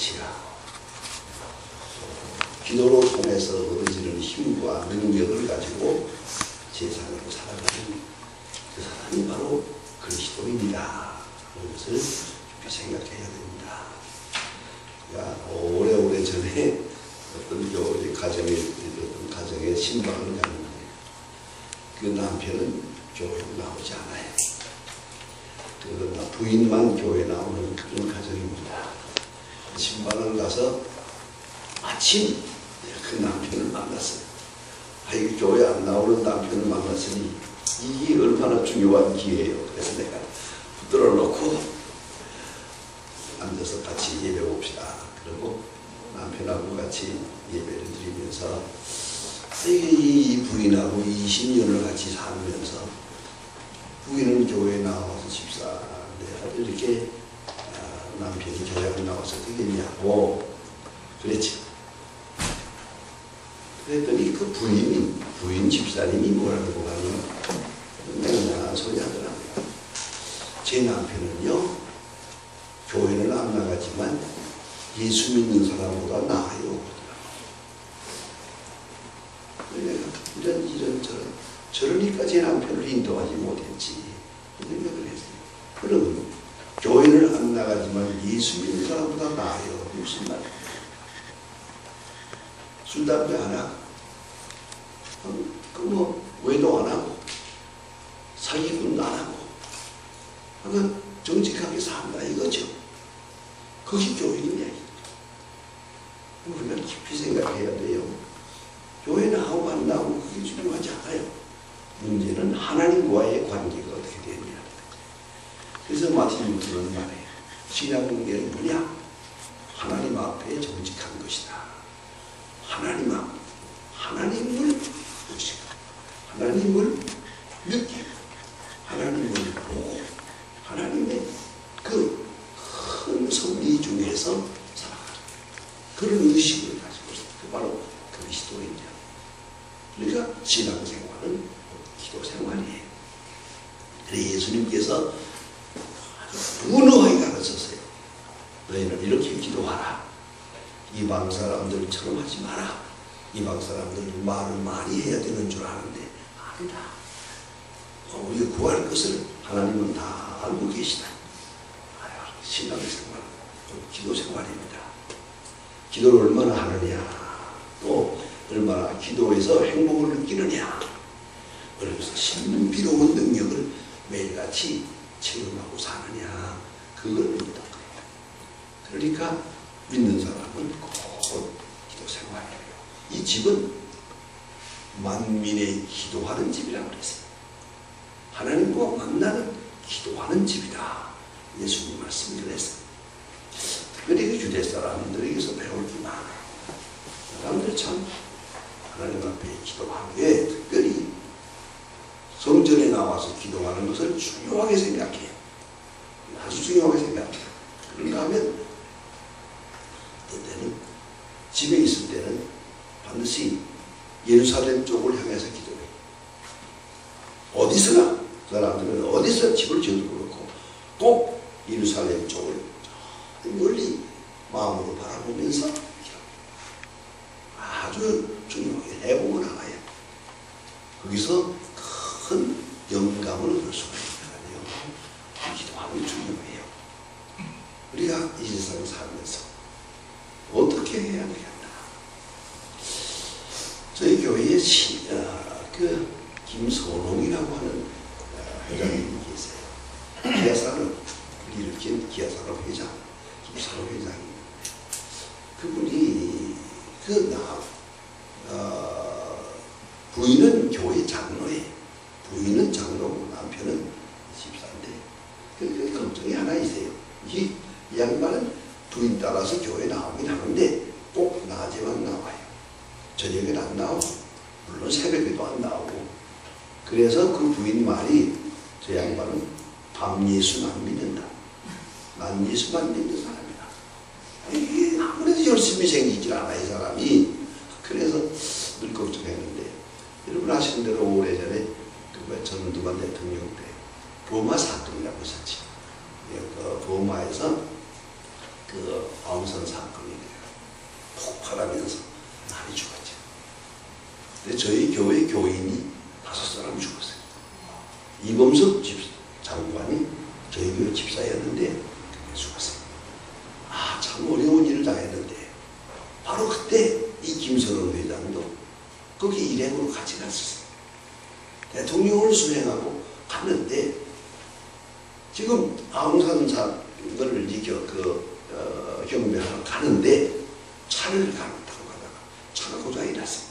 지하고 기도로 통해서 얻어지는 힘과 능력을 가지고 세상으로 살아가는 그 사람이 바로 그리스도입니다. 그런 것을 깊이 생각해야 됩니다. 오래오래 전에 어떤 가정에 신방을 갔는데 그 남편은 교회에 나오지 않아요. 그러나 부인만 교회에 나오는 그런 가정입니다. 신방을 가서 마침 그 남편을 만났어요. 이 교회 안 나오는 남편을 만났으니 이게 얼마나 중요한 기회예요. 그래서 내가 붙들어 놓고 앉아서 같이 예배 봅시다. 그리고 남편하고 같이 예배를 드리면서 이 부인하고 20년을 같이 살면서 부인은 교회에 나와서 집사인데 이렇게 남편이 교회에 나와서 되겠냐고 그랬죠. 그랬더니 그 부인 집사님이 뭐라고 하냐면 맹랑한 소리 하더라고요. 제 남편은요 교회는 안 나가지만 예수 믿는 사람보다 나아요. 이런 저러니까 제 남편을 인도하지 못했지 이런 생각을 했어요. 그러면 교회를 안 나가지만 예수 믿는 사람보다 나아요. 무슨 말이에요? 술, 담배 안 하고 외도 안 하고 사기꾼도 안 하고 정직하게 산다 이거죠. 그것이 교회이냐. 우리가 깊이 생각해야 돼요. 교회 나오고 안 나오고 그게 중요하지 않아요. 문제는 하나님과의 관계가 어떻게 되느냐. 그래서 마틴 루터는 말해요. 신앙관계는 뭐냐? 하나님 앞에 정직한 것이다. 하나님을 보시고 하나님을 느끼고 하나님을 보고 하나님의 그 큰 섭리 중에서 살아가는 그런 의식을 가지고 있어요. 그 바로 그리스도인이죠. 그러니까 신앙생활은 기도생활이에요. 그래서 예수님께서 분명하게 가르쳤어요. 너희는 이렇게 기도하라. 이방 사람들처럼 하지 마라. 이방 사람들은 말을 많이 해야 되는 줄 아는데 아니다. 우리가 구할 것을 하나님은 다 알고 계시다. 신앙생활, 기도생활입니다. 기도를 얼마나 하느냐, 또 얼마나 기도에서 행복을 느끼느냐, 그러면서 신비로운 능력을 매일같이 체험하고 사느냐, 그걸 묻는 거예요. 그러니까 믿는 사람은 꼭 기도생활이에요. 이 집은 만민의 기도하는 집이라고 그랬어요. 하나님과 만나는 기도하는 집이다. 예수님 말씀을 했어요. 특별히 그 유대 사람들에게서 배울 게 많아요. 사람들이 참 하나님 앞에 기도하기에 특별히 성전에 나와서 기도하는 것을 중요하게 생각해요. 아주 중요하게 생각해요. 그런가 하면 어떤 때는 집에 있을 때는 반드시 예루살렘 쪽을 향해서 기도해요. 어디서나 사람들은 어디서 집을 지어도 그렇고 꼭 예루살렘 쪽을 멀리 마음으로 바라보면서 아주 중요하게 해보고 나가요. 거기서 큰 영감을 얻을 수가 있거든요. 기도하는 중요해요. 우리가 이 세상을 살면서 어떻게 해야 되겠나. 저희 교회에 그 김선홍이라고 하는 회장님이 계세요. 기아산업 일으킨 기아산업 회장 김선홍 회장입니다. 그분이 부인은 교회 장로예요. 부인은 장로고 남편은 집사인데 그 걱정이 하나 있어요. 이 양반은 부인 따라서 교회 나오긴 하는데 꼭 낮에만 나와요. 저녁에는 안 나오고 물론 새벽에도 안 나오고. 그래서 그 부인 말이 저 양반은 밤 예수는 안 믿는다. 난 예수만 믿는 사람이다. 이게 아무래도 열심히 생기질 않아 이 사람이. 그래서 늘 걱정했는데 여러분 아시는 대로 오래전에 그 전두환 대통령 때 버마 사건이라고 있었지. 그 버마에서 그 아웅산 사건이 폭발하면서 많이 죽었죠. 근데 저희 교회 교인이 5사람 죽었어요. 이범석 장관이 저희 교회 집사였는데 죽었어요. 아, 참 어려운 일을 당했는데 바로 그때 이 김선원 회장도 거기 일행으로 같이 갔었어요. 대통령을 수행하고 갔는데 지금 아웅산 사건을 경배하러 가는데 차를 타고 가다가 차가 고장이 났어요.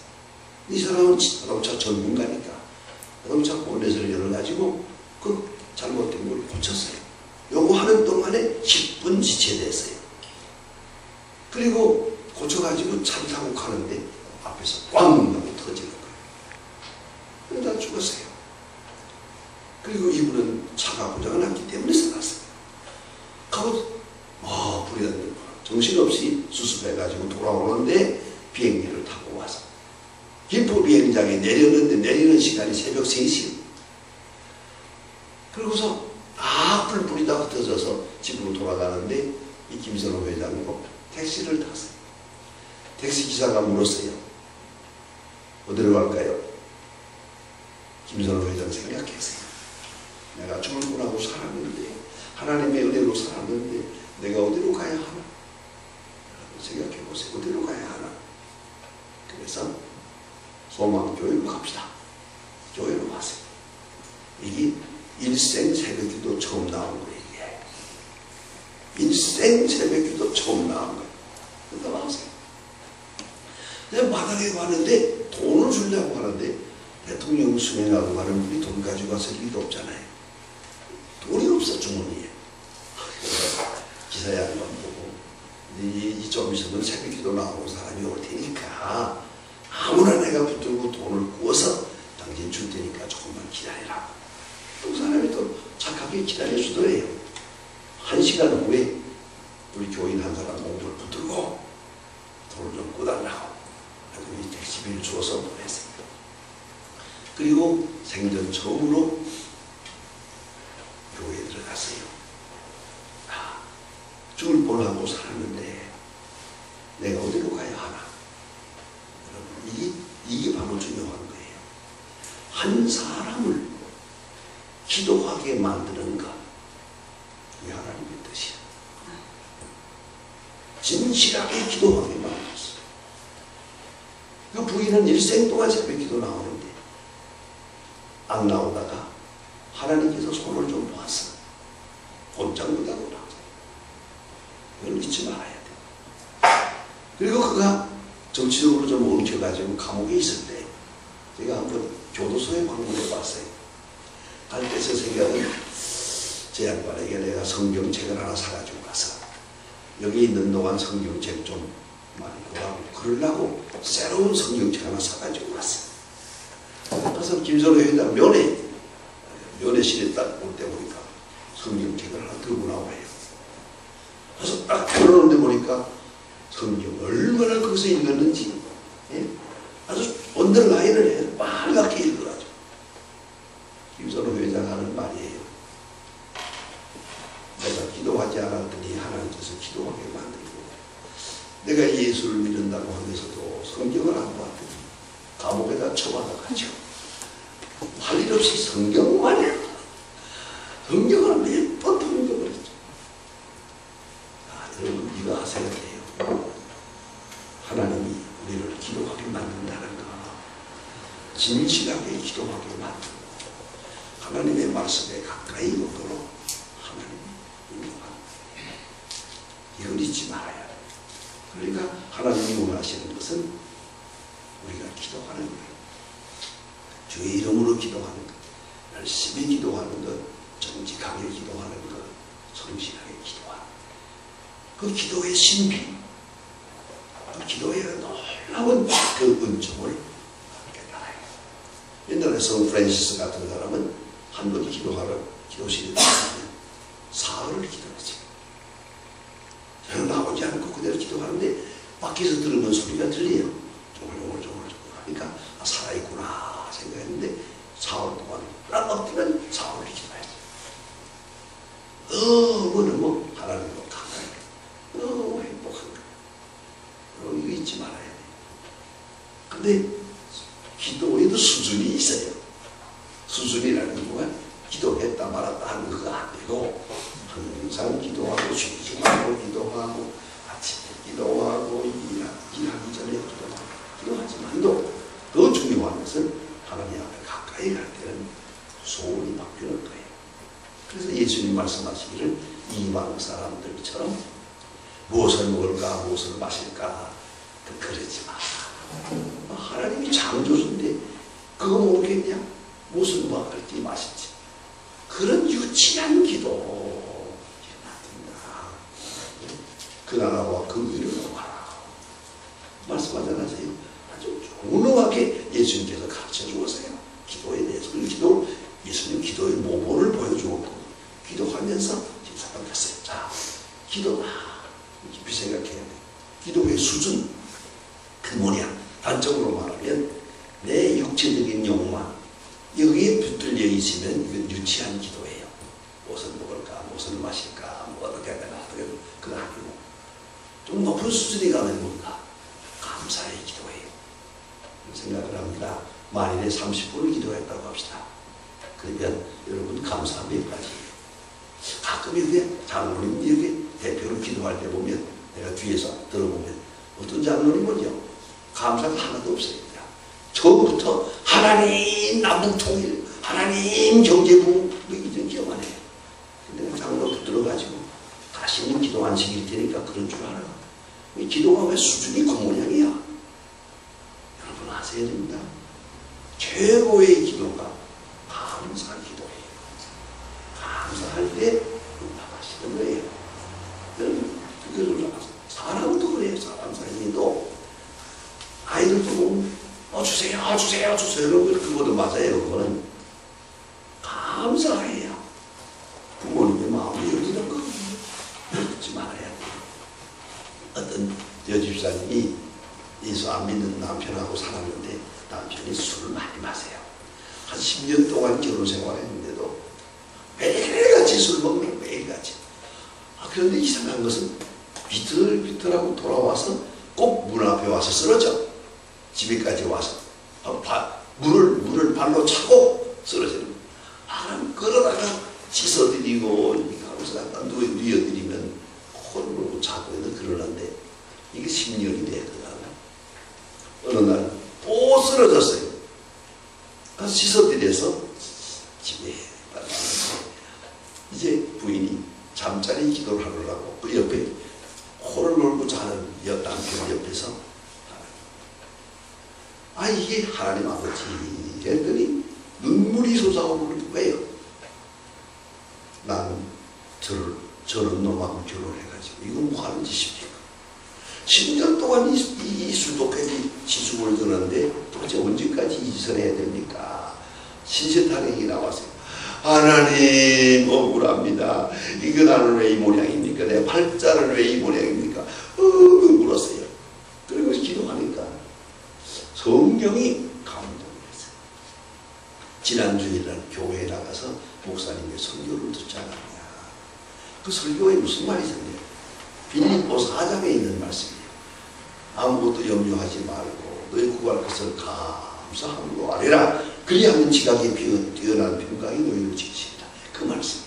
이 사람은 자동차 전문가니까 자동차 본넷을 열어가지고 그 잘못된 걸 고쳤어요. 요거 하는 동안에 10분 지체됐어요. 그리고 고쳐가지고 차를 타고 가는데 앞에서 꽝 하고 터지는 거예요. 그러다 죽었어요. 그리고 이분은 차가 고장이 났기 때문에 살았어요. 가고 불이 났는 거예요. 정신없이 수습해가지고 돌아오는데 비행기를 타고 와서 김포 비행장에 내렸는데 내리는 시간이 새벽 3시. 그러고서 뿔뿔이 다 흩어져서 집으로 돌아가는데 이 김선호 회장도 택시를 탔어요. 택시 기사가 물었어요. 어디로 갈까요? 김선호 회장 생각했어요. 내가 죽을 뻔하고 살았는데 하나님의 은혜로 살았는데 내가 어디로 가야 하나? 생각해보세요. 어디로 가야 하나? 그래서 소망교회로 갑시다. 교회로 왔어요. 이게 일생 새벽기도 처음 나온 거예요. 일생 새벽기도 처음 나온 거예요. 그러다 나왔어요. 내가 마당에 왔는데 돈을 주려고 하는데 대통령 수행하고 가는 분이 돈 가지고 왔을 리도 없잖아요. 돈이 없어 주머니에. 기사 양반 보고 좀 있으면 새벽기도 나오는 사람이 올 테니까 아무나 내가 붙들고 돈을 구워서 당신 줄 테니까 조금만 기다리라고. 그 사람이 또 착하게 기다려주더래요. 1시간 후에 우리 교인 한 사람 몸을 붙들고 돈을 좀 구달라고 이 택시비를 주어서 보냈어요. 그리고 생전 처음으로 교회에 들어갔어요. 죽을 뻔하고 살았는데 내가 어디로 가야 하나? 여러분, 이게 바로 중요한 거예요. 한 사람을 기도하게 만드는 것, 그게 하나님의 뜻이야. 진실하게 기도하게 만들었어. 그 부인은 일생 동안 새벽 기도 나오는데 안 나오다가 하나님께서 손을 좀 놓았어. 곤장보다도 나왔어. 이걸 잊지 말아야 돼. 그리고 그가 정치적으로 좀 엉켜가지고 감옥에 있을 때 제가 한번 교도소에 방문해 봤어요. 갈 때 제 생각은 제 양반에게 내가 성경책을 하나 사가지고 가서 여기 있는 동안 성경책 좀 많이 보라고 그러려고 새로운 성경책 하나 사가지고 갔어요. 가서 김선호 회장 면회실에 딱 올 때 보니까 성경책을 하나 들고 나와요. 그래서 딱 펴놓는데 보니까 성경 얼마나 거기서 읽었는지 아주 언더라인을 해서 빨갛게 읽어가지고 김선호 회장 하는 말이에요. 내가 기도하지 않았더니 하나님께서 기도하게 만들고 내가 예수를 믿는다고 하면서도 성경을 안 봤더니 감옥에다 처박아가지고 할 일 없이 성경만 해. 성경을 몇 번 통독했죠. 여러분 이거 아셔야 돼요. 하나님이 우리를 기도하게 만든다는 거, 진실하게 기도하게 만들고 하나님의 말씀에 가까이 오도록 하나님이 인도합니다. 이걸 잊지 말아야 돼요. 그러니까 하나님이 원하시는 것은 우리가 기도하는 거예요. 주의 이름으로 기도하는 것, 열심히 기도하는 것, 정직하게 기도하는 것, 성실하게 기도하는 것. 그 기도의 신비, 그 기도의 놀라운 그 은총을 깨달아요. 옛날에 성 프란시스 같은 사람은 한 번 기도하러 기도실에 들어가면 사흘을 기도했어요. 저는 나오지 않고 그대로 기도하는데 밖에서 들으면 소리가 들려요. 조글조글 하니까 살아있구나 생각했는데 사흘 동안 난 엎드면 사흘을 기도했어요. 너무너무 하나님과 가까이 근데 기도에도 수준이 있어요. 수준이라는 건 기도했다 말았다 하는 그거 안 되고 항상 기도하고 쉬지 말고 기도하고 아침에 기도하고 일하기 전에 기도하지만도 더 중요한 것은 하나님 앞에 가까이 갈 때는 소원이 바뀌는 거예요. 그래서 예수님 말씀하시기를 이방 사람들처럼 무엇을 먹을까 무엇을 마실까 그러지 마. 하나님이 창조주인데 그거 모르겠냐? 무슨 먹을지 마실지 그런 유치한 기도 일어납니다. 그 나라와 그 의를 구하라 말씀하지 않으세요? 아주 조용하게 예수님께서 가르쳐 주었어요. 기도에 대해서. 예수님 기도의 모본을 보여주었고 기도하면서 생각했어요. 자, 기도다. 깊이 생각해야 돼. 기도의 수준 그 뭐냐? 단적으로 말하면 내 육체적인 욕망 여기에 붙들려 있으면 이건 유치한 기도예요. 무엇을 먹을까, 무엇을 마실까, 뭐 어떻게 해야 되나, 그거 아니고 좀 높은 수준에 가면 뭔가 감사의 기도예요. 생각을 합니다. 만일에 30분을 기도했다고 합시다. 그러면 여러분 감사 몇 가지. 가끔 이렇게 장로님 이렇게 대표로 기도할 때 보면 내가 뒤에서 들어보면 어떤 장로님은요 감사가 하나도 없어요. 처음부터 하나님 남북통일, 하나님 경제부 이런 기도만 해요. 근데 장로 붙들어가지고 다시는 기도 안 시킬 테니까 그런 줄 알아. 기도가 왜 수준이 그 모양이야? 여러분 아셔야 됩니다. 최고의 기도가 감사 기도예요. 감사할 때 응답하시는 거예요. 여러분 이걸 사람도 그래요. 사람 사이에도 아이들도 보면 주세요, 주세요, 주세요. 그거도 맞아요. 그거는 감사해야 부모님의 마음이 열리는 거거든요. 그렇지 말아야 돼요. 어떤 여집사님이 예수 안 믿는 남편하고 살았는데 남편이 술을 많이 마세요. 한 10년 동안 결혼 생활했는데도 매일같이 술 먹는 매일같이. 그런데 이상한 것은 비틀비틀하고 돌아와서 꼭 문 앞에 와서 쓰러져. 집에까지 와서 물을 발로 차고 쓰러지는 거예요. 그러다가 씻어드리고 하면서 갖다 누워드리면 코를 물고 자고 그러는데 이게 10년이 되더라고요. 어느 날 또 쓰러졌어요. 가서 씻어드려서 집에 이제 부인이 잠자리 기도를 하려고 그 옆에 코를 물고 자는 남편 옆에서 이게 하나님 아버지 했더니 눈물이 솟아오르는 거예요. 나는 저런 놈하고 결혼해가지고 이거 뭐 하는 짓입니까? 10년 동안 이 수도패기 지수를 드는데 도대체 언제까지 이 짓을 해야 됩니까? 신세탄핵이 나왔어요. 하나님 억울합니다. 이거 나는 왜 이 모양입니까? 내 팔자는 왜 이 모양입니까? 물었어요. 그리고 기도하니까 성경이 감동했어요. 지난주에는 교회에 나가서 목사님의 설교를 듣잖아요. 그 설교에 무슨 말이 있었냐? 빌립보서 4장에 있는 말씀이에요. 아무것도 염려하지 말고 너희 구할 것을 감사함으로 아뢰라. 그리하면 지각에 뛰어난 평강이 너희를 지키시리라. 그 말씀.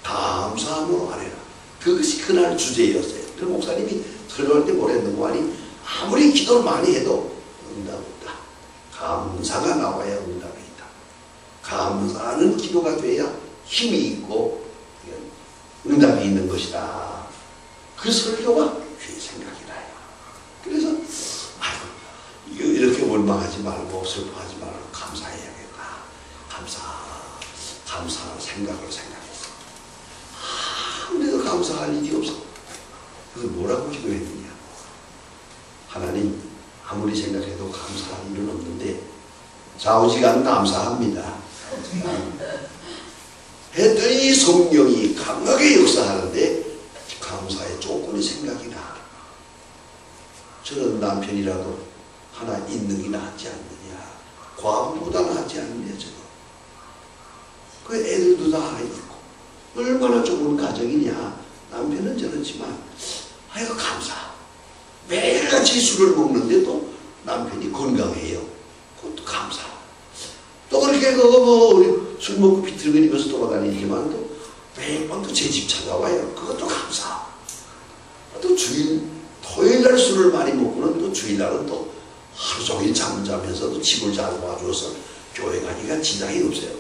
감사함으로 아뢰라. 그것이 그날 주제였어요. 그 목사님이 설교할 때 뭐랬는 거 아니? 아무리 기도를 많이 해도 응답 없다. 감사가 나와야 응답이 있다. 감사하는 기도가 돼야 힘이 있고 응답이 있는 것이다. 그 설교가 귀 생각이 나요. 그래서 이렇게 원망하지 말고 슬퍼하지 말고 감사해야겠다. 감사할 생각을 생각했어. 아무래도 감사할 일이 없어. 그래서 뭐라고 기도했느냐? 하나님 아무리 생각해도 감사할 일은 없는데 좌우지간 감사합니다. 했더니 성령이 강하게 역사하는데 감사의 조건이 생각이 나. 저런 남편이라도 하나 있는 게 낫지 않느냐. 과부보다 낫지 않느냐 저거. 그 애들도 다 있고 얼마나 좋은 가정이냐. 남편은 저렇지만 아이고 감사. 매일같이 술을 먹는데도 남편이 건강해요. 그것도 감사. 또 그렇게 술 먹고 비틀거리면서 돌아다니지만 또 매번 또 제 집 찾아와요. 그것도 감사. 또 토요일날 술을 많이 먹고는 또 주일날은 또 하루 종일 잠자면서 또 집을 잘 봐줘서 교회 가기가 지장이 없어요.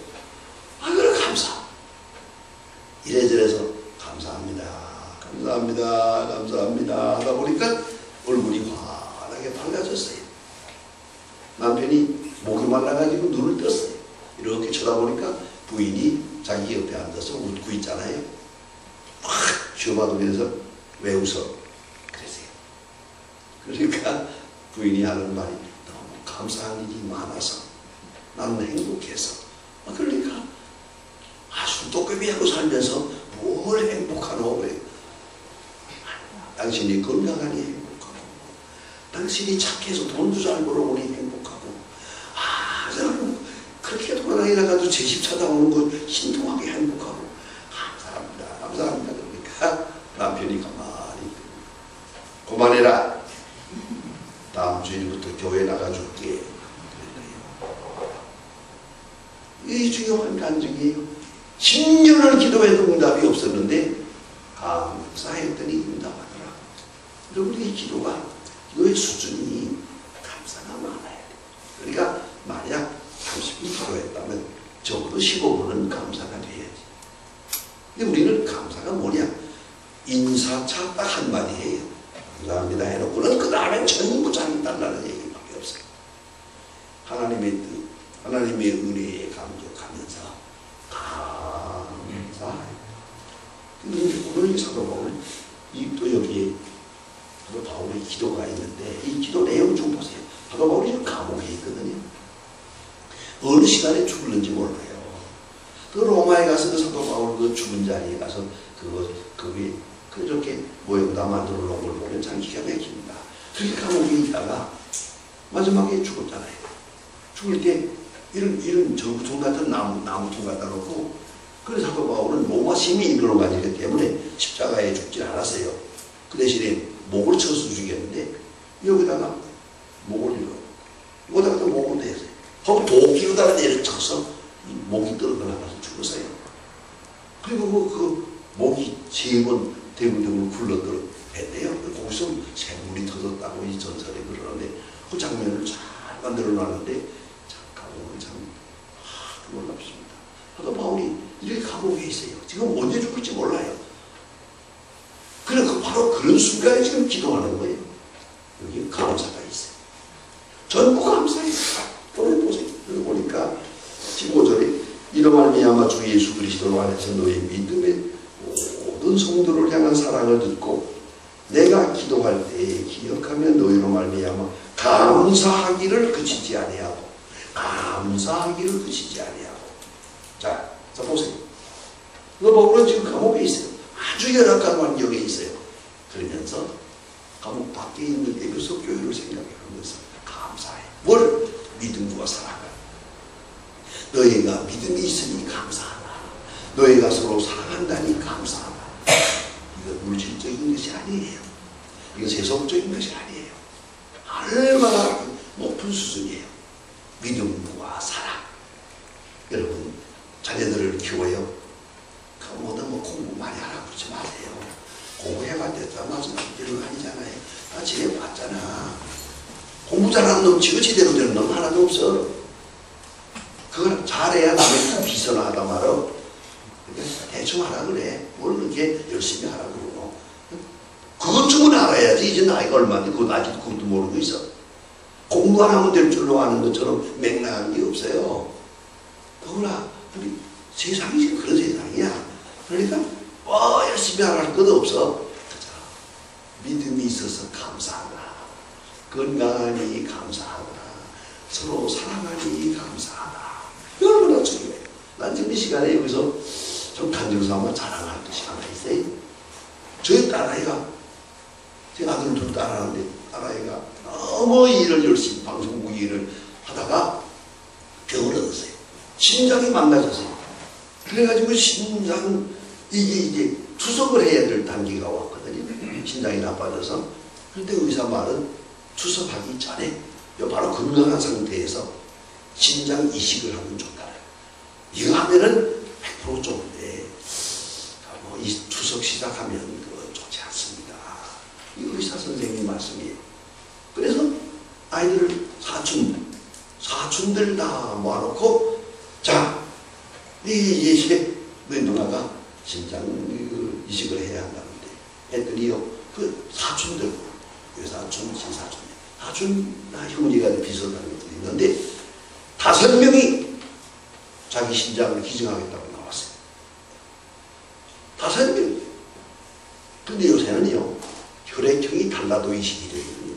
그래 감사. 이래저래서 감사합니다. 감사합니다. 감사합니다. 하다 보니까 얼굴이 환하게 밝아졌어요. 남편이 목이 말라가지고 눈을 떴어요. 이렇게 쳐다보니까 부인이 자기 옆에 앉아서 웃고 있잖아요. 막 쥐어받으면서 왜 웃어? 그러세요. 그러니까 부인이 하는 말이 너무 감사한 일이 많아서 나는 행복해서. 그러니까 술도깨비하고 살면서 뭘 행복하노? 그래요. 당신이 건강하니 행복하고 당신이 착해서 돈도 잘 벌어보니 행복하고 저는 그렇게 돌아다니다가도 제 집 찾아오는 거 신통하게 행복하고 감사합니다. 감사합니다. 그러니까 남편이 가만히 그만해라. 다음 주일부터 교회 나가줄게. 이 중요한 간증이에요. 10년을 기도해도 응답이 없었는데 감사했더니 응답하더라. 여러분 이 기도의 수준이 감사가 많아야 돼. 그러니까 만약 30분 기도했다면 적어도 15분은 감사가 돼야지. 근데 우리는 감사가 뭐냐? 인사차 딱 한마디 해요. 감사합니다 해놓고는 그 다음엔 전부 자기 달라는 얘기밖에 없어요. 하나님의 뜻, 하나님의 은혜에 감격하면서 감사해요. 근데 오늘 이 사도 바울, 또 여기에 사도 바울의 기도가 있는데 이 기도 내용 좀 보세요. 사도 바울이 지금 감옥에 있거든요. 어느 시간에 죽을는지 몰라요. 그 로마에 가서 그 사도 바울 그 죽은 자리에 가서 그게 그렇게 모형다 만들어 놓은 걸 보면 참 기가 막힙니다. 그렇게 감옥에 있다가 마지막에 죽었잖아요. 죽을 때 이런 전구통 같은 나무통 갖다 놓고 그래서 사도 바울은 로마 시민으로 가지기 때문에 십자가에 죽지 않았어요. 그 대신에 목을 쳐서 죽였는데 여기다가 목을 여기다가 또 목을 대었어요. 거기 도끼로다가 내려쳐서 목이 떨어져나가서 죽었어요. 그리고 그 목이 3번 대문대문 굴러들어 뱉대요. 거기서 샘물이 터졌다고 이 전설에 그러는데 그 장면을 잘 만들어 놨는데 감옥은 참 놀랍습니다. 사도 바울이 이렇게 감옥에 있어요. 지금 언제 죽을지 몰라요. 그래서 바로 그런 순간에 지금 기도하는 거예요. 여기 감사가 있어요. 전부 감사해요. 오늘 보세요. 여기 보니까 15절에 이로 말미암아 주 예수 그리스도 안에서 너의 믿음의 모든 성도를 향한 사랑을 듣고 내가 기도할 때에 기억하며 너희로 말미암아 감사하기를 그치지 아니하고 감사하기를 그치지 아니하고. 자 보세요. 바울은 지금 감옥에 있어요. 아주 열악한 환경에 있어요. 그러면서 감옥 밖에 있는 에베소 교회를 생각하면서 감사해. 뭘? 믿음과 사랑을. 너희가 믿음이 있으니 감사하다. 너희가 서로 사랑한다니 감사하다. 이건 물질적인 것이 아니에요. 이건 세속적인 것이 아니에요. 얼마나 높은 수준이에요. 믿음과 사랑. 여러분 자녀들을 키워요. 뭐든 공부 많이 하라고 그러지 마세요. 공부해봤자 맞으면 되는 거 아니잖아요. 나 집에 봤잖아. 공부 잘하는 놈 치고 제대로 되는 놈 하나도 없어. 그걸 잘해야 남의 비서나 하다 말어. 대충 하라 그래. 뭘 그렇게 열심히 하라 그러고. 그것쯤은 알아야지. 이제 나이가 얼마인데 그건 아직도 그것도 모르고 있어. 공부 안 하면 될 줄로 아는 것처럼 맹랑한 게 없어요. 더구나 우리 세상이 지금 그런 세상이야. 그러니까 열심히 할 것도 없어. 믿음이 있어서 감사하다. 건강하니 감사하다. 서로 사랑하니 감사하다. 얼마나 중요해. 난 지금 이 시간에 여기서 좀 간증삼아 자랑할 것이 하나 있어요. 저희 딸아이가, 제 아들 둘 딸하는데 딸아이가 너무 일을 열심히 방송국 일을 하다가 병을 얻었어요. 심장이 망가졌어요. 그래가지고 이게 이제 투석을 해야 될 단계가 왔거든요. 심장이 나빠져서. 그런데 의사 말은 투석하기 전에 바로 건강한 상태에서 신장 이식을 하면 좋다. 이거 하면은 100% 좋은데 이 추석 시작하면 좋지 않습니다. 이 의사 선생님 말씀이에요. 그래서 아이들을 사촌들 다 모아놓고 자, 이제 너희 누나가 신장 이식을 해야 한다는데 했더니요, 그 사촌들, 외사촌, 친사촌, 사촌 형제가 비슷한 것들이 있는데 5명이 자기 신장을 기증하겠다고 나왔어요. 5명. 근데 요새는요, 혈액형이 달라도 이식이 되거든요.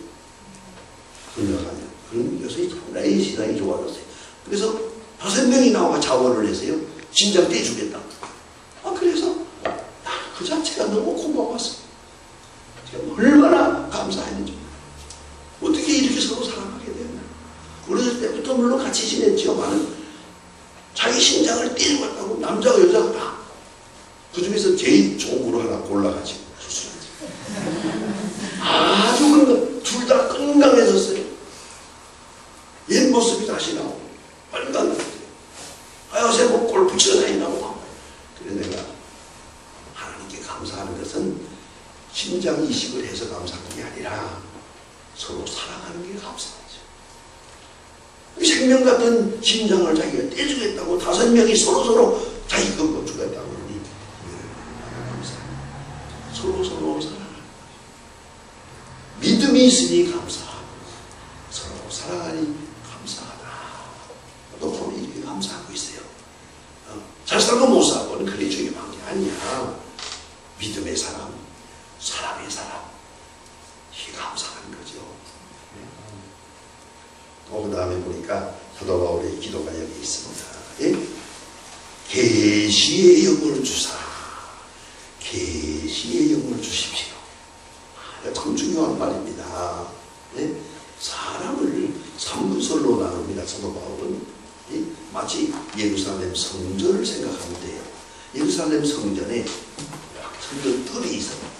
건강하면. 그런 요새 상당히 시장이 좋아졌어요. 그래서 5명이 나와 자원을 해서요, 신장 떼주겠다. 그래서 그 자체가 너무 고마웠어요. 얼마나 감사했는지. 어떻게 이렇게 서로 사랑하게 됐나. 어렸을 때부터 물론 같이 지냈지만은 자기 신장을 떼주겠다고 남자가 여자가 다. 그 중에서 제일 좋은 거로 하나 골라가지고 수술하지. 아주 그런 둘 다 건강해졌어요. 옛 모습이 다시 나오고 빨간 것 같아요. 요새 뭐 골프 치러 다닌다고. 그래서 내가 하나님께 감사하는 것은 신장 이식을 해서 감사하는 게 아니라 서로 사랑하는 게 감사하죠. 생명 같은 신장을 자기가 떼주겠다고 5명이 서로 자기 거 주겠다고 하니 감사합니다. 서로 사랑하는 믿음이 있으니 감사하고 서로 사랑하니 감사하다. 또 이렇게 감사하고 있어요. 잘 살고 못 살고는 그리 중요한 게 아니야. 믿음의 사람, 사람의 사람, 이게 감사하는 거죠. 또 그 다음에 보니까 사도 바울의 기도가 여기 있습니다. 예? 계시의 영을 주사, 계시의 영을 주십시오. 참 중요한 말입니다. 예? 사람을 3부설로 나눕니다. 사도 바울은 마치 예루살렘 성전을 생각하면 돼요. 예루살렘 성전에 성전 뜰이 있어요.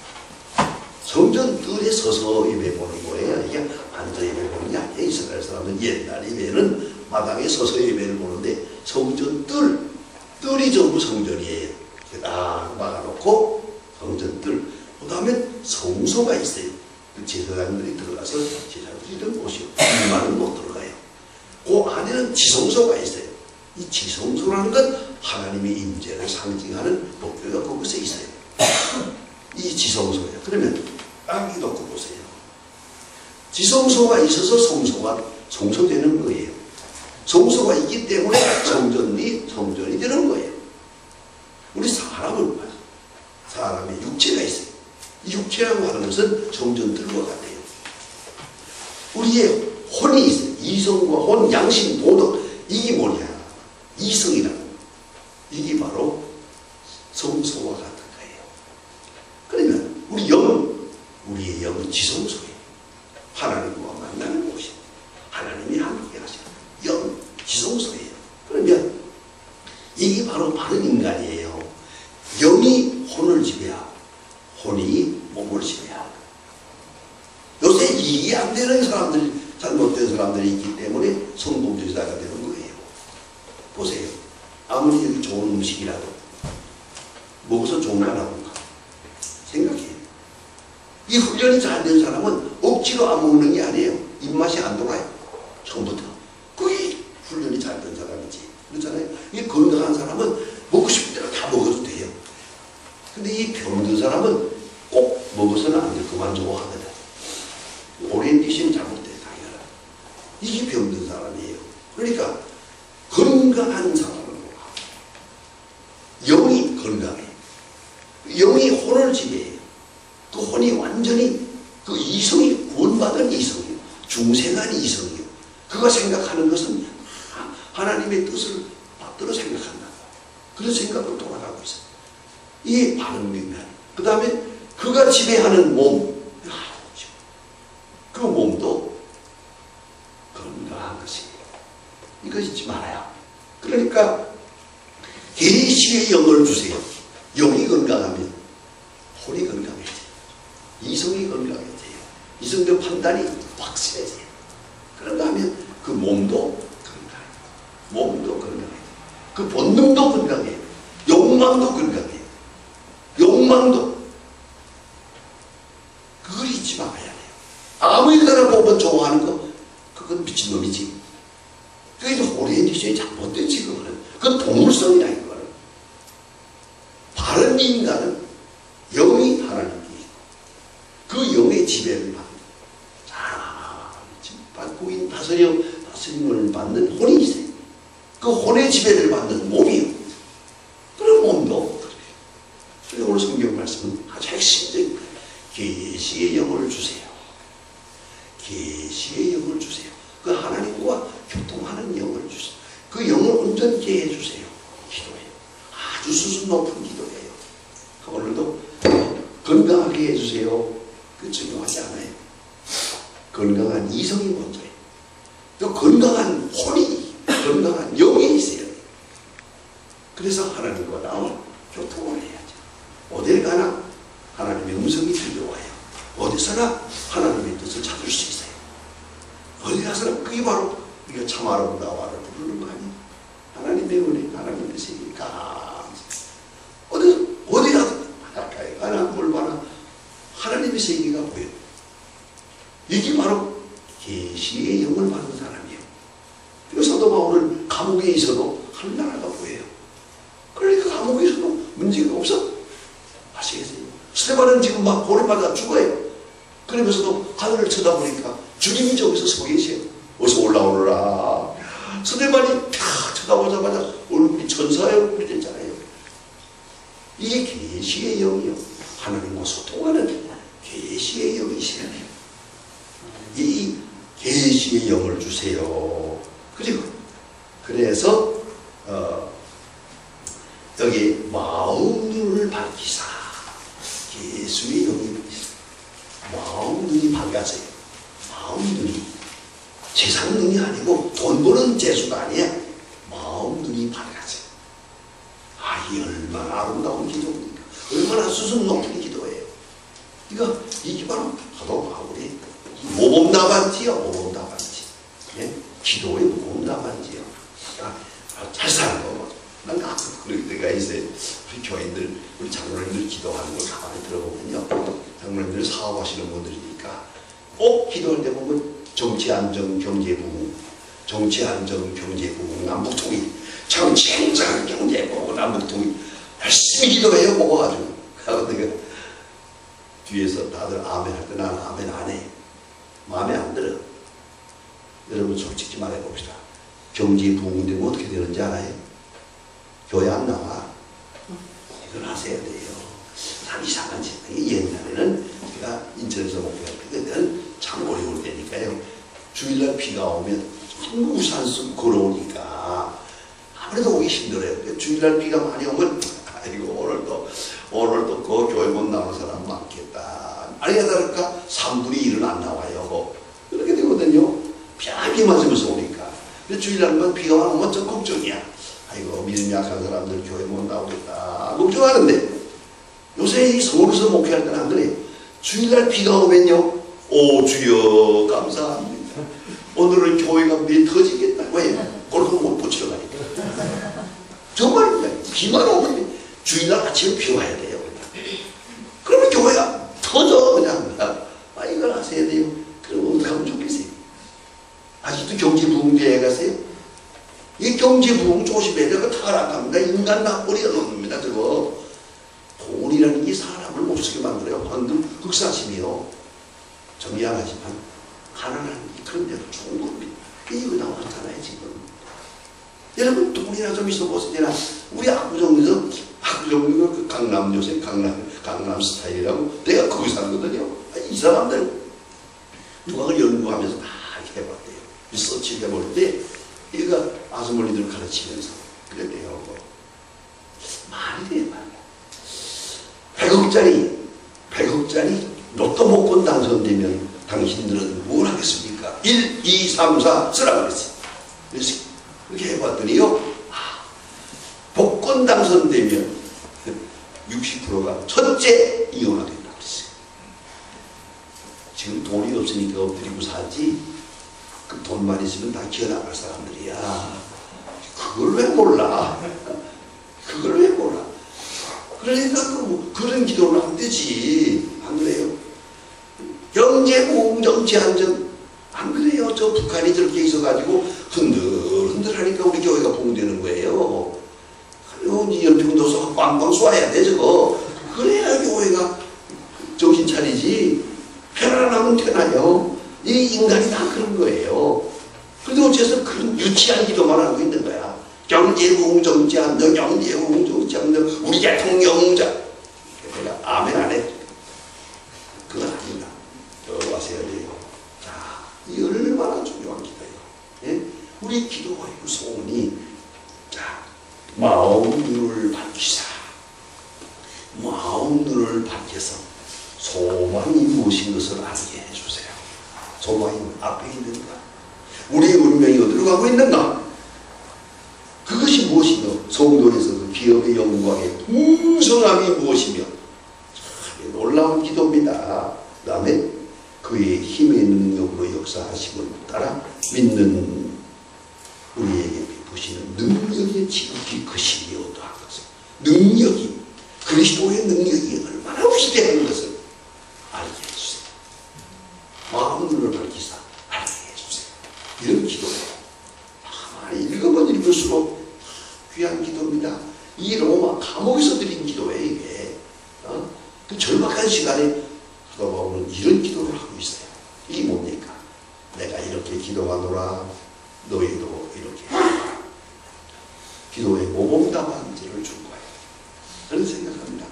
성전 뜰에 서서 예배 보는 거예요. 이게 앉아 예배 보는 게 아니에요. 이스라엘 사람은 옛날 예배는 마당에 서서 예배를 보는데 성전 뜰이 전부 성전이에요. 딱 막아놓고 성전 뜰. 그 다음에 성소가 있어요. 제사장들이 들어가서 제사장들이 좀 보시오. 일반은 못 들어가요. 그 안에는 지성소가 있어요. 이 지성소라는 건 하나님의 임재를 상징하는 목표가 그곳에 있어요. 이 지성소예요. 그러면 딱 놓고 보세요. 지성소가 있어서 성소가 성소되는 거예요. 성소가 있기 때문에 성전이 되는 거예요. 우리 사람은 사람의 육체가 있어요. 이 육체라고 하는 것은 성전들과 같아요. 우리의 혼이 있어요. 이성과 혼, 양심, 도덕. 이게 뭐냐? 이성이라는 거. 이게 바로 성소와 같은 거예요. 그러면 우리의 영은 지성소예요. 하나님과 만나는 곳이에요. 하나님이 함께 하시는 영, 지성소예요. 그러면 이게 바로 바른 인간이에요. 영이 혼을 지배하고 혼이 몸을 지배하고. 요새 이게 안 되는 사람들이, 잘못된 사람들이 있기 때문에 성공주의자가 되는 거예요. 보세요. 아무리 여기 좋은 음식이라도 먹어서 좋은 거라든가 생각해요. 이 훈련이 잘 된 사람은 억지로 안 먹는 게 아니에요. 입맛이 안 돌아요. 처음부터. 그게 훈련이 잘 된 사람이지. 그렇잖아요. 이 건강한 사람은 먹고 싶은 대로 다 먹어도 돼요. 근데 이 병든 사람은 꼭 먹어서는 안 돼. 그만 좋아하거든. 오리엔테이션이 잘못돼. 당연하다. 이게 병든 사람이에요. 그러니까 건강한 사람은 영이 건강해. 영이 혼을 지배해요. 그 혼이 완전히 그 이성이 구원받은 이성이에요. 중생한 이성이에요. 그가 생각하는 것은 하나님의 뜻을 받들어 생각한다. 그런 생각으로 돌아가고 있어요. 이 바른 인간. 그 다음에 그가 지배하는 몸. 그 몸도 건강한 것이에요. 이거 잊지 말아요. 그러니까 계시의 영을 주세요. 영이 건강하면 혼이 건강해져요. 이성이 건강해져요. 이성적 판단이 확실해져요. 그런가 하면 그 몸도 건강해요. 몸도 건강해요. 그 본능도 건강해요. 욕망도 건강해요. 욕망도. 그걸 잊지 말아야 돼요. 아무리가나 보면 좋아하는 거, 그건 미친놈이지. 그게 오리엔테이션이 잘못됐지, 그거는. 그건 동물성이다, 이거는. 바른 인간은 영이 하나님께 있고, 그 영의 지배를 받고 있는 다스림을 받는 혼이 있어요. 그 혼의 지배를 받는 몸이요. 그런 몸도 그래요. 오늘 성경 말씀은 아주 핵심적인 계시의 영을 주세요. 계시의 영을 주세요. 그 하나님과 교통하는 영을 주세요. 그 영을 온전케 해주세요. 기도해요. 아주 수준 높은 기도예요. 오늘도 건강하게 해주세요. 그 중요하지 않아요. 건강한 이성이 먼저예요. 또 건강한 혼이, 건강한 영이 있어야 돼요. 그래서 하나님과 나와 교통을 해야죠. 어딜 가나 하나님의 음성이 들려와요. 어디서나 하나님의 뜻을 찾을 수 있어요. 어디 가서나 그게 바로 우리가 참 아름다워를 부르는 거 아니에요. 하나님의 은혜, 하나님의 세계가 어디 가서 바닷가에 가나 뭘 봐나 하나님의 세계가 보여요. 이게 바로 계시의 영을 받은 사람이에요. 그래서 사도 바울은 감옥에 있어도 하늘나라가 보여요. 그러니까 감옥에 있어도 문제가 없어. 아시겠어요? 스테반은 지금 막 고난받아 죽어요. 그러면서도 하늘을 쳐다보니까 주님이 저기서 서 계세요. 어서 올라오너라. 스테반이 탁 쳐다보자마자 얼굴이 천사의 얼굴이 됐잖아요. 이게 계시의 영이요. 하나님과 소통하는 계시의 영이셔야 돼요. 이 계시의 영을 주세요. 그리고 그래서 여기 마음 눈을 밝히사. 예수의 영이 마음 눈이 밝아져요. 마음 눈이 세상 눈이 아니고 돈 버는 재수가 아니야. 마음 눈이 밝아져요. 아, 이 얼마나 아름다운 기도입니까? 얼마나 수준 높은 기도예요. 그러니까 이게 바로 사도 바울이 모범답안지요. 모범답안지. 예? 기도의 모범답안지요. 잘 사는 거. 난 가끔 그럴 때가 있어요. 우리 교인들, 우리 장로님들 기도하는 걸 가만히 들어보면요. 장로님들 사업하시는 분들이니까 꼭 기도할 때 보면 정치 안정, 경제 부흥, 정치 안정, 경제 부흥, 남북 통일, 정치 안정, 경제 부흥, 남북 통일 열심히 기도해요. 먹어가지고. 그래서 내가 뒤에서 다들 아멘 할 때 나는 아멘 안 해. 마음에 안 들어. 여러분 솔직히 말해봅시다. 경제 부흥되면 어떻게 되는지 알아요? 교회 안 나와. 이걸 하셔야 돼요. 참 이상한 짓. 옛날에는 제가 인천에서 목회할 때는 참 어려울 때니까요. 주일날 비가 오면 전부 우산 쓰고 걸어오니까 아무래도 오기 힘들어요. 주일날 비가 많이 오면 아이고 오늘도 그 교회 못 나오는 사람 많겠다. 아니야 다를까 3분의 1은 안 나와요. 그렇게 되거든요. 비 맞으면서 오니까. 근데 주일날만 비가 오면 좀 걱정이야. 아이고 믿음 약한 사람들 교회 못 나오겠다 걱정하는데 요새 이 서울에서 목회할 때는 안 그래요. 주일날 비가 오면요. 오 주여 감사합니다. 오늘은 교회가 매 터지겠다. 왜? 그렇게 못 붙이러 가니까. 정말 비만 오면 주일날 아침에 비 와야 돼요. 그러면 교회가 터져 그냥. 이걸 하셔야 돼요. 그럼 어떻게 하면 좋겠어요? 아직도 경제 부흥대에 가세요? 이 경제 부흥 조심해야 돼요. 타락합니다. 인간 납골이 넣습니다. 저거 돈이라는 게 사람을 못 쓰게 만들어요. 방금 흑사심이요. 좀 미안하지만 가난한 그런 데도 좋은 겁니다. 이거 나왔잖아요 지금. 여러분 돈이나 좀 있어보세요. 우리 압구정에서 그 강남 요새 강남 스타일이라고 내가 거기 살거든요. 이 사람들 누가 그걸 연구하면서 다 이렇게 해봤대요. 리서치 해볼 때 얘가 아주머니들을 가르치면서 그랬대요. 말이 돼요. 100억짜리 로또 복권 당선되면 당신들은 뭘 하겠습니까? 1, 2, 3, 4 쓰라고 그랬어요. 그래서 그렇게 해봤더니요. 복권 당선되면 60%가 첫째 이혼하게 된다고 그랬어요. 지금 돈이 없으니까 엎드리고 살지 그 돈만 있으면 다 기어나갈 사람들이야. 그걸 왜 몰라? 그걸 왜 몰라? 그러니까 그런 기도는 안 되지. 안 그래요? 경제, 부흥, 정치, 안전. 안 그래요? 저 북한이 저렇게 있어가지고 흔들흔들하니까 우리 교회가 부흥되는 거예요. 그리고 연평도서 빵빵 쏴야 돼, 저거. 그래야 교회가 정신 차리지. 편안하면 되나요? 이 인간이 다 그런 거예요. 그런데 어째서 그런 유치한 기도만 하고 있는 거야. 경제, 부흥, 정치, 안전, 경제, 부흥, 정치, 안전, 우리 대통령자. 내가 아멘 안 해. 그건 아닙니다. 들어가셔야 돼요. 자, 이 얼마나 중요한 기도예요. 예? 우리 기도의 소원이, 자, 마음 눈을 밝히사. 마음 눈을 밝혀서 소망이 무엇인 것을 알게 해주세요. 소망이 앞에 있는가? 우리의 운명이 어디로 가고 있는가? 그것이 무엇이며, 성도에서 그 기업의 영광의 풍성함이 무엇이며, 참 놀라운 기도입니다. 그 다음에 그의 힘의 능력으로 역사하심을 따라 믿는 우리에게 베푸시는 능력의 지극히 크심이 어떠한 것을, 능력이, 그리스도의 능력이 얼마나 위대한 것을 알게 해주세요. 마음 눈을 밝히사 알게 해주세요. 이런 기도예요. 읽으면 읽을수록 귀한 기도입니다. 이 로마 감옥에서 드린 기도예요, 이게. 그 절박한 시간에 하다 보면 이런 기도를 하고 있어요. 이게 뭡니까? 내가 이렇게 기도하노라, 너희도 이렇게 기도의 모범답안지를 준 거예요. 저는 생각합니다.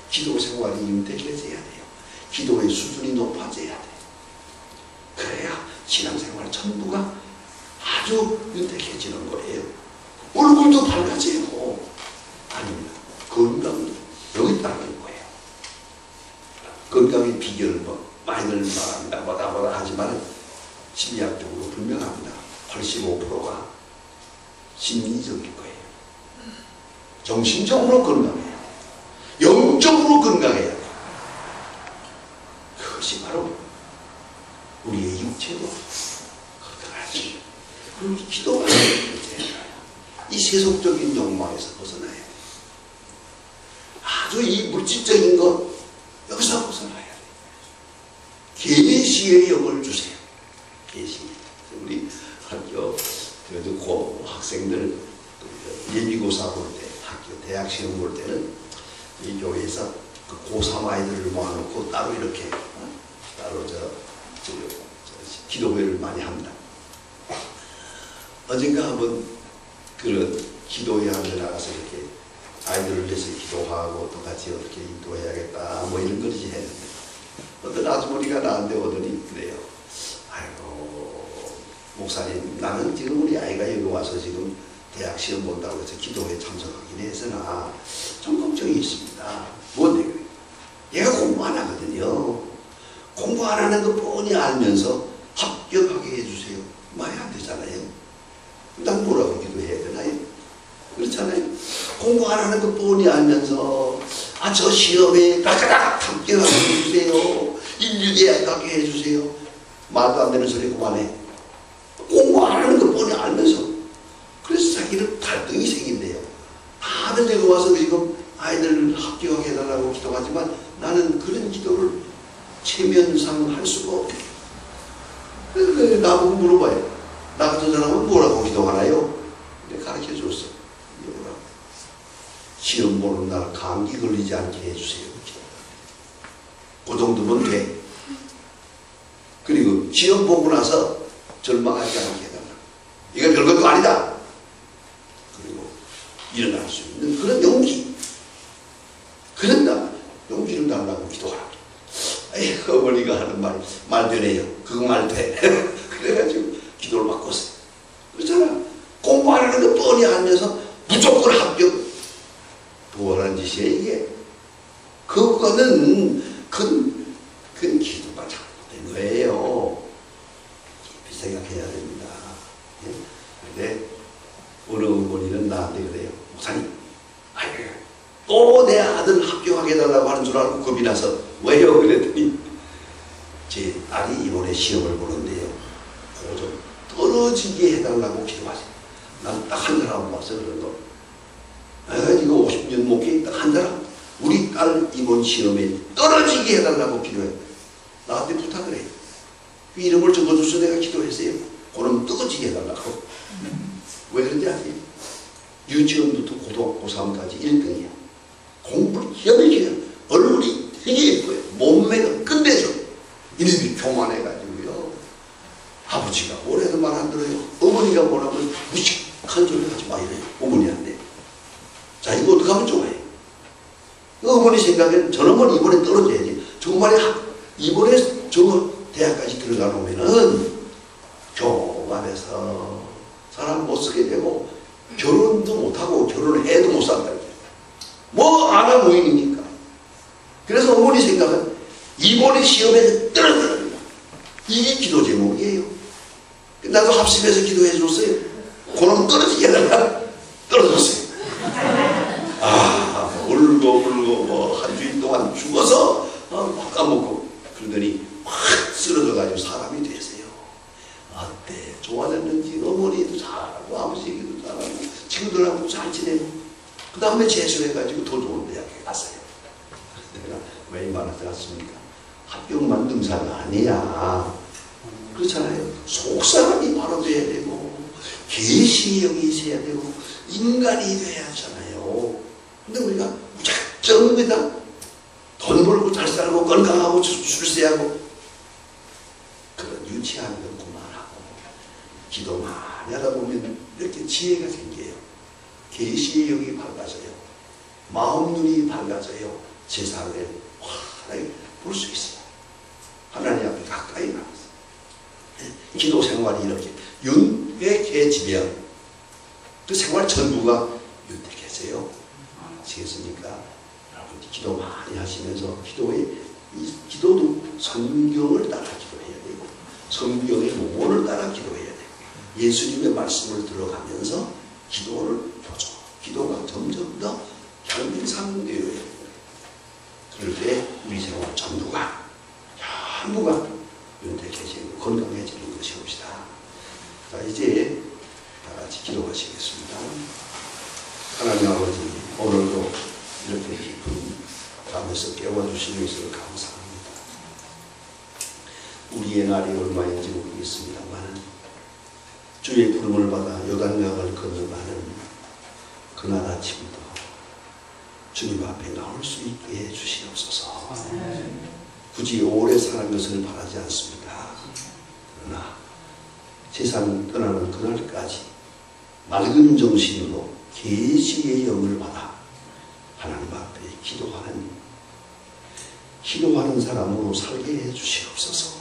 기도 생활이 윤택해져야 돼요. 기도의 수준이 높아져야 돼요. 그래야 신앙생활 전부가 아주 윤택해지는 거예요. 얼굴도 밝아져요. 아닙니다. 건강이 여기 있다는 거예요. 건강의 비결을 많이들 말합니다. 뭐다 하지만 심리학적으로 분명합니다. 85%가 심리적인 거예요. 정신적으로 건강해요. 영적으로 건강해야 돼요. 그것이 바로 우리의 육체도 건강하지. 그리고 기도가 이 세속적인 욕망에서 벗어나야 돼요. 아주 이 물질적인 것 여기서 벗어나야 돼요. 계시의 영을 주세요. 계시. 우리 학교 고 학생들 예비고사 볼 때, 학교 대학 시험 볼 때는 이 교회에서 그 고3 아이들을 모아놓고 따로 이렇게 따로 기도회를 많이 합니다. 어젠가 한번 그런 기도회 하러 나가서 이렇게 아이들을 위해서 기도하고 또 같이 어떻게 인도해야겠다 뭐 이런 거지 했는데 어떤 아주머니가 나한테 오더니 그래요. 아이고 목사님, 나는 지금 우리 아이가 여기 와서 지금 대학 시험 본다고 해서 기도회에 참석하긴 해서나 좀 걱정이 있습니다. 뭔데 그래? 얘가 공부 안 하거든요. 공부 안 하는 거 뻔히 알면서 합격하게 해주세요. 말이 안 되잖아요. 난 뭐라고 기도해야 되나요? 그렇잖아요. 공부 안 하는 거 뻔히 알면서 저 시험에 따가닥 합격하게 해주세요. 인류대학 가게 해주세요. 말도 안 되는 소리 그만해. 공부 안 하는 거 뻔히 알면서. 그래서 자기는 갈등이 생긴대요. 다들 내가 와서 지금 아이들을 합격하게 해달라고 기도하지만 나는 그런 기도를 체면상 할 수가 없대요. 그래서 나보고 물어봐요. 나 같은 사람은 뭐라고 기도하나요? 내가 가르쳐 줬어. 뭐라고? 시험 보는 날 감기 걸리지 않게 해주세요. 그 정도면 돼. 그리고 시험 보고 나서 절망하지 않게 해달라. 이건 별것도 아니다. 그리고 일어날 수 있는 그런 용기. 그런다. 용기를 달라고 기도하라. 에이, 어머니가 하는 말 되네요. 그거 말 돼. 그래가지고 기도를 바꿨어요. 그렇잖아. 공부 안 하는 거 뻔히 알면서 무조건 합격. 뭐라는 짓이에요, 이게? 그거는 그 기도가 잘못된 거예요. 깊이 생각해야 됩니다. 근데 어느 어머니는 나한테 그래요. 목사님, 또 내 아들 합격하게 해달라고 하는 줄 알고 겁이 나서 왜요? 그랬더니 제 딸이 이번에 시험을 보는데요. 고점 떨어지게 해달라고 기도하세요. 난 딱 한 사람 봤어, 그런 거. 이거 50년 목회 딱 한 사람. 우리 딸 이번 시험에 떨어지게 해달라고 기도해. 나한테 부탁을 해. 그 이름을 적어줘서 내가 기도했어요. 그럼 떨어지게 해달라고. 왜 그런지 아세요? 유치원부터 고등학교 3까지 1등이야. 공부를 희한하게 해요. 얼굴이 되게 예뻐요. 몸매가 끝내줘. 이놈이 교만해가지고요. 아버지가 뭐래도 말 안 들어요. 어머니가 뭐라면 무식한 소리 하지 마 이래요. 어머니한테. 자, 이거 어떻게 하면 좋아요? 어머니 생각엔 저놈은 이번에 떨어져야지. 정말 이번에 저 대학까지 들어가 놓으면은 교만해서 사람 못 쓰게 되고 결혼도 못하고 결혼을 해도 못 산다. 뭐 안 하고 있니까. 그래서 어머니 생각은 이번에 시험에 떨어져야 된다. 이게 기도 제목이에요. 나도 합심해서 기도해 줬어요. 그놈 떨어지게 해달라. 떨어졌어요. 울고 뭐 한 주일 동안 죽어서 막 까먹고 그러더니 확 쓰러져가지고 사람이 됐어요. 어때? 좋아졌는지 어머니도 잘하고 아버지 얘기도 잘하고 친구들하고 잘 지내고 그 다음에 재수해가지고 더 좋은 대학에 갔어요. 내가 왜 이 말을 들었습니까? 합격만 능사가 아니야. 그렇잖아요. 속사람이 바로 돼야 되고 계시형이 있어야 되고 인간이 돼야 하잖아요. 근데 우리가 무작정 그냥 돈 벌고 잘 살고 건강하고 출세하고 그런 유치한 건 그만하고 기도 많이 하다 보면 이렇게 지혜가 생겨요. 계시의 영이 밝아져요. 마음 눈이 밝아져요. 세상을 환하게 볼 수 있어요. 하나님 앞에 가까이 나가서 기도 생활이 이렇게 윤택해지면 그 생활 전부가 윤택해져요. 아시겠습니까? 여러분 기도 많이 하시면서 기도도 성경을 따라 기도해야 되고 성경의 모본을 따라 기도해야 되고 예수님의 말씀을 들어가면서 기도를 보죠. 기도가 점점 더 향상되어야 돼요. 그럴 때 우리 생활 전부가 윤택해지고 건강해지는 것이옵시다. 자, 이제 다 같이 기도하시겠습니다. 하나님 아버지, 오늘도 이렇게 깊은 밤에서 깨워주시는 것을 감사합니다. 우리의 날이 얼마인지 모르겠습니다만 주의 부름을 받아 요단강을 건너가는 그날 아침부터 주님 앞에 나올 수 있게 해주시옵소서. 굳이 오래 사는 것을 바라지 않습니다. 그러나 세상 떠나는 그날까지 맑은 정신으로 계시의 영을 받아 하나님 앞에 기도하는 사람으로 살게 해 주시옵소서.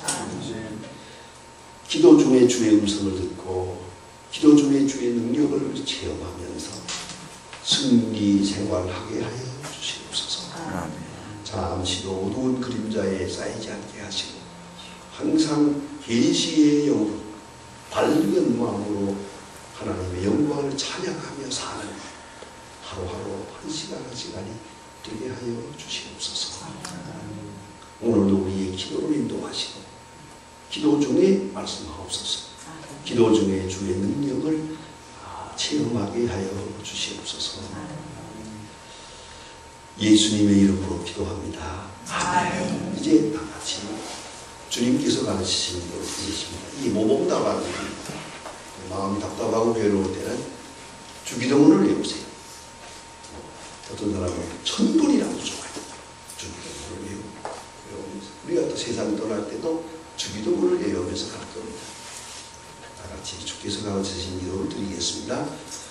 기도 중에 주의 음성을 듣고 기도 중에 주의 능력을 체험하면서 승리 생활하게 하여 주시옵소서. 잠시도 어두운 그림자에 쌓이지 않게 하시고 항상 계시의 영으로 밝은 마음으로 하나님의 영광을 찬양하며 사는 하루하루 한 시간 한 시간이 되게 하여 주시옵소서. 오늘도 우리의 기도를 인도하시고 기도 중에 말씀하옵소서. 기도 중에 주의 능력을 체험하게 하여 주시옵소서. 예수님의 이름으로 기도합니다. 아멘. 이제 다 같이 주님께서 가르치신 대로 드리십니다. 이 모범답안은 마음이 답답하고 괴로울 때는 주기도문을 외우세요. 어떤 사람은 1000분이라도 좋아요. 주기도문을 외우면서 우리가 또 세상 떠날 때도 주기도문을 외우면서 갈 겁니다. 다 같이 주께서 가르치신 기도를 드리겠습니다.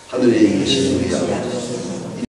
하늘에 계신 우리 아버지